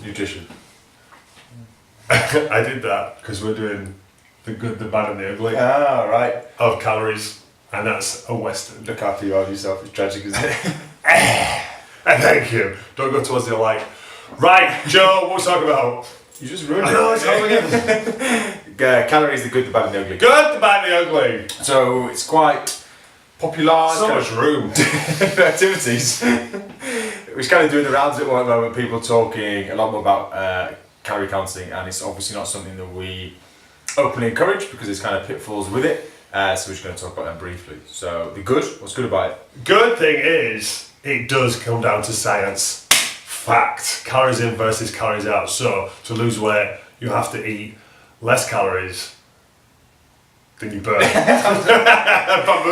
Nutrition. I did that because we're doing the good, the bad, and the ugly Ah, right. of calories, and that's a Western. Look after you of yourself. It's tragic, isn't it? Thank you. Don't go towards the light. Right, Joe, what we talking about? You just ruined I it. know, it's home again. Calories, the good, the bad, and the ugly. Good, the bad, and the ugly. So it's quite popular. So much room. activities. Which kind of doing the rounds at the moment. People talking a lot more about calorie counting, and it's obviously not something that we openly encourage because there's kind of pitfalls with it. So we're just going to talk about them briefly. So the good, what's good about it? Good thing is, it does come down to science. Fact. Calories in versus calories out. So, to lose weight, you have to eat less calories than you burn. Is that what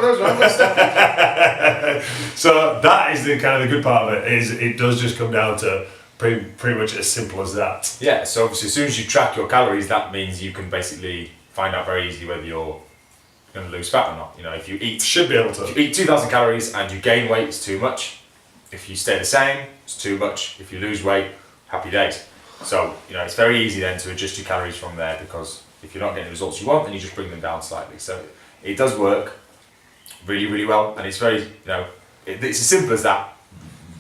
those are? So that is the kind of the good part of it, is it does just come down to pretty much as simple as that. Yeah, so obviously as soon as you track your calories, that means you can basically find out very easily whether you're going to lose fat or not. You know, if you Should be able to. If you eat 2,000 calories and you gain weight, it's too much. If you stay the same, it's too much. If you lose weight, happy days. So, you know, it's very easy then to adjust your calories from there, because if you're not getting the results you want, then you just bring them down slightly. So it does work really, really well, and it's very, you know, it's as simple as that.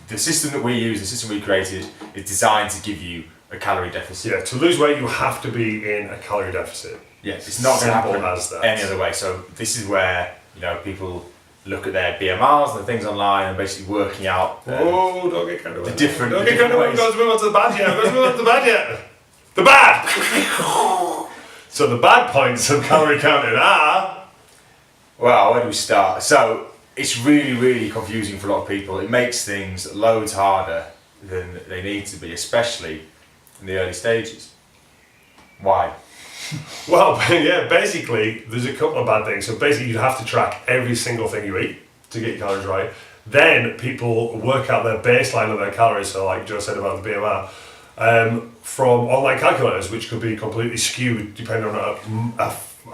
The system that we use, the system we created, is designed to give you a calorie deficit. Yeah, to lose weight, you have to be in a calorie deficit. Yeah, it's not going to Simple happen as that. any other way. So this is where, you know, people look at their BMRs and things online and basically working out Oh, don't get carried away. the different Don't get carried away. ways. Let's move on to the bad yet. Let's move on to the bad yet. The bad! So the bad points of calorie counting are... Well, where do we start? So it's really, really confusing for a lot of people. It makes things loads harder than they need to be, especially in the early stages. Why? Well, yeah, basically, there's a couple of bad things. So basically, you have to track every single thing you eat to get your calories right. Then people work out their baseline of their calories, so like Joe said about the BMR, from online calculators, which could be completely skewed depending on a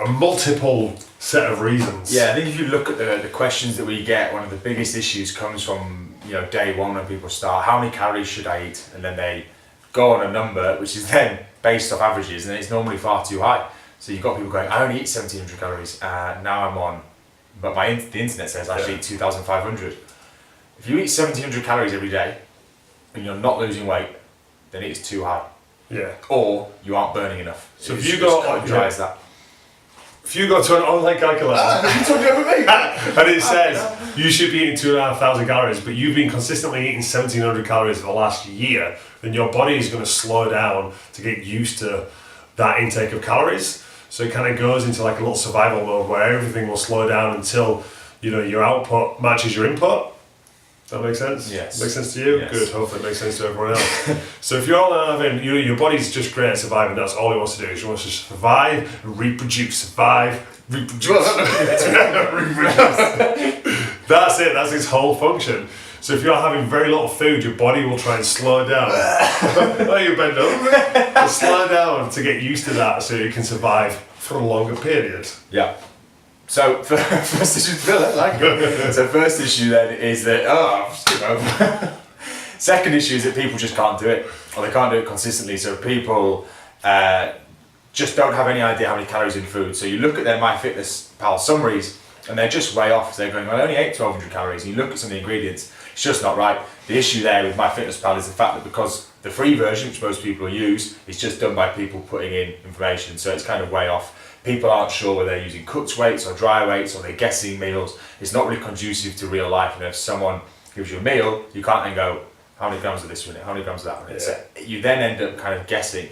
multiple set of reasons. Yeah, I think if you look at the questions that we get, one of the biggest issues comes from, you know, day one when people start, how many calories should I eat? And then they go on a number, which is then based off averages, and it's normally far too high. So you've got people going, I only eat 1,700 calories, now I'm on, but the internet says I should eat 2,500. If you eat 1,700 calories every day, and you're not losing weight, then it's too high. Yeah. Or you aren't burning enough. So It's if you just go cut and dry as that. If you go to an online calculator You talking over me? and it says you should be eating 2,500 calories, but you've been consistently eating 1,700 calories for the last year, then your body is going to slow down to get used to that intake of calories. So it kind of goes into like a little survival mode where everything will slow down until, you know, your output matches your input. That makes sense? Yes. Makes sense to you? Yes. Good, hopefully it makes sense to everyone else. So if you're all having, your body's just great at surviving, that's all it wants to do. It wants to survive and reproduce, survive, reproduce. That's it, that's its whole function. So if you're having very little food, your body will try and slow down. Oh, you bend over. It'll slow down to get used to that so you can survive for a longer period. Yeah. So first issue, so first issue then is that skip over. Second issue is that people just can't do it, or they can't do it consistently. So people just don't have any idea how many calories in food. So you look at their MyFitnessPal summaries, and they're just way off. So they're going, well, I only ate 1,200 calories. And you look at some of the ingredients, it's just not right. The issue there with MyFitnessPal is the fact that because the free version, which most people use, is just done by people putting in information, so it's kind of way off. People aren't sure whether they're using cooked weights or dry weights, or they're guessing meals. It's not really conducive to real life. And if someone gives you a meal, you can't then go, how many grams of this in it, how many grams of that in it? So you then end up kind of guessing.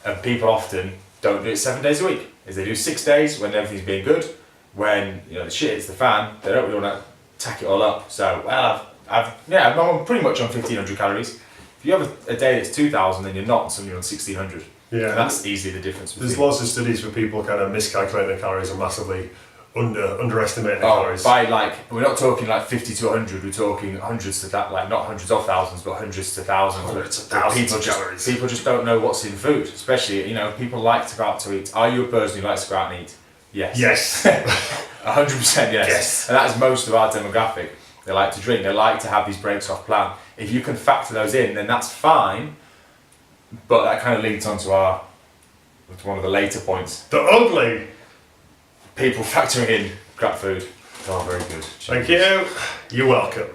And people often don't do it 7 days a week. Is they do 6 days when everything's being good. When, you know, the shit hits the fan, they don't really want to tack it all up. So, well, I'm pretty much on 1,500 calories. If you have a day that's 2,000, then you're not, so you're on 1,600. Yeah. And that's easily the difference. There's lots of studies where people kind of miscalculate their calories and massively underestimate their calories. By we're not talking like 50 to 100, we're talking hundreds to that, like not hundreds of thousands, but hundreds to thousands. Hundreds of thousands of calories. People just don't know what's in food, especially, you know, people like to go out to eat. Are you a person who likes to go out and eat? Yes. Yes. 100% yes. And that is most of our demographic. they like to drink, they like to have these breaks off plan. If you can factor those in, then that's fine. But that kind of leads on to one of the later points. The ugly. People factoring in crap food. Oh, very good. Thank you. You're welcome.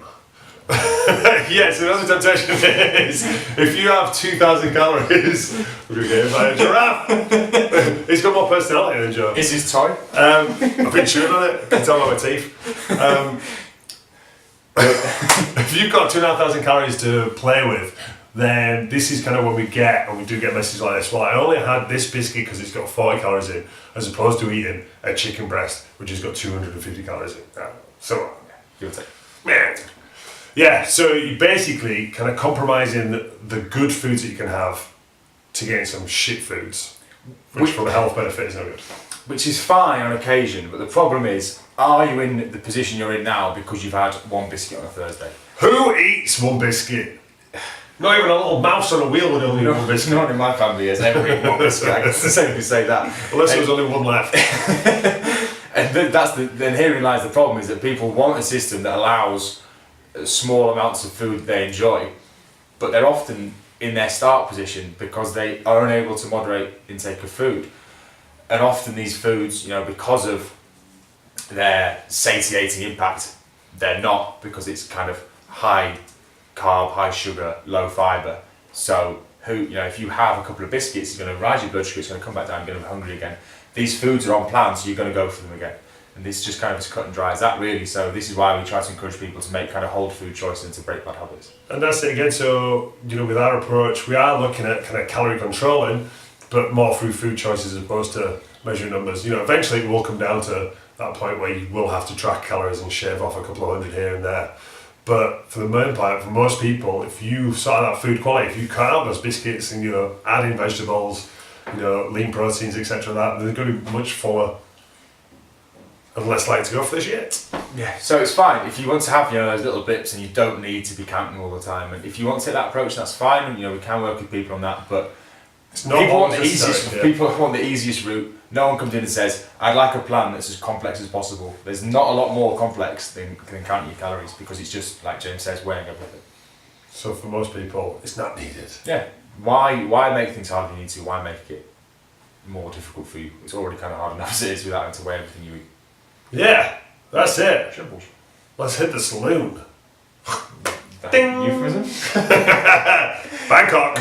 Yes, another temptation is if you have 2,000 calories, we're going to get hit by a giraffe. He's got more personality than Joe. Is his toy? I've been chewing on it. Can tell by my teeth. If you've got 2,500 calories to play with, then this is kind of when we do get messages like this. Well, I only had this biscuit because it's got 40 calories in, as opposed to eating a chicken breast, which has got 250 calories in. So, Give or take. man. Yeah, so you basically kind of compromising the good foods that you can have to getting some shit foods, which for the health benefit is no good. Which is fine on occasion, but the problem is, are you in the position you're in now because you've had one biscuit on a Thursday? Who eats one biscuit? Not even a little mouse on a wheel would only eat one biscuit. No one in my family has ever eaten one biscuit. I can safely say that. Unless there was only one left. And then herein lies the problem, is that people want a system that allows small amounts of food they enjoy, but they're often in their start position because they are unable to moderate intake of food. And often these foods, because of their satiating impact, they're not, because it's kind of high carb, high sugar, low fibre. So if you have a couple of biscuits, it's going to rise your blood sugar, it's going to come back down, you're going to be hungry again. These foods are on plan, so you're going to go for them again. And this just kind of as cut and dry as that, really. So this is why we try to encourage people to make kind of whole food choices and to break bad habits. And that's it again. So, with our approach, we are looking at kind of calorie controlling, but more through food choices as opposed to measuring numbers. Eventually it will come down to that point where you will have to track calories and shave off a couple of hundred here and there. But for the main part, for most people, if you sort out that food quality, if you cut out those biscuits and add in vegetables, lean proteins, etc., they're going to be much fuller and less likely to go for the shit. Yeah, so it's fine if you want to have those little blips and you don't need to be counting all the time. And if you want to take that approach, that's fine. And we can work with people on that. But it's not people want the easiest. People want the easiest route. No one comes in and says, "I'd like a plan that's as complex as possible." There's not a lot more complex than counting your calories, because it's just like James says, weighing everything. So for most people, it's not needed. Yeah. Why make things harder than you need to? Why make it more difficult for you? It's already kind of hard enough as it is without having to weigh everything you eat. Yeah, that's it. Shambles. Let's hit the saloon. Ding! Euphemism? Bangkok.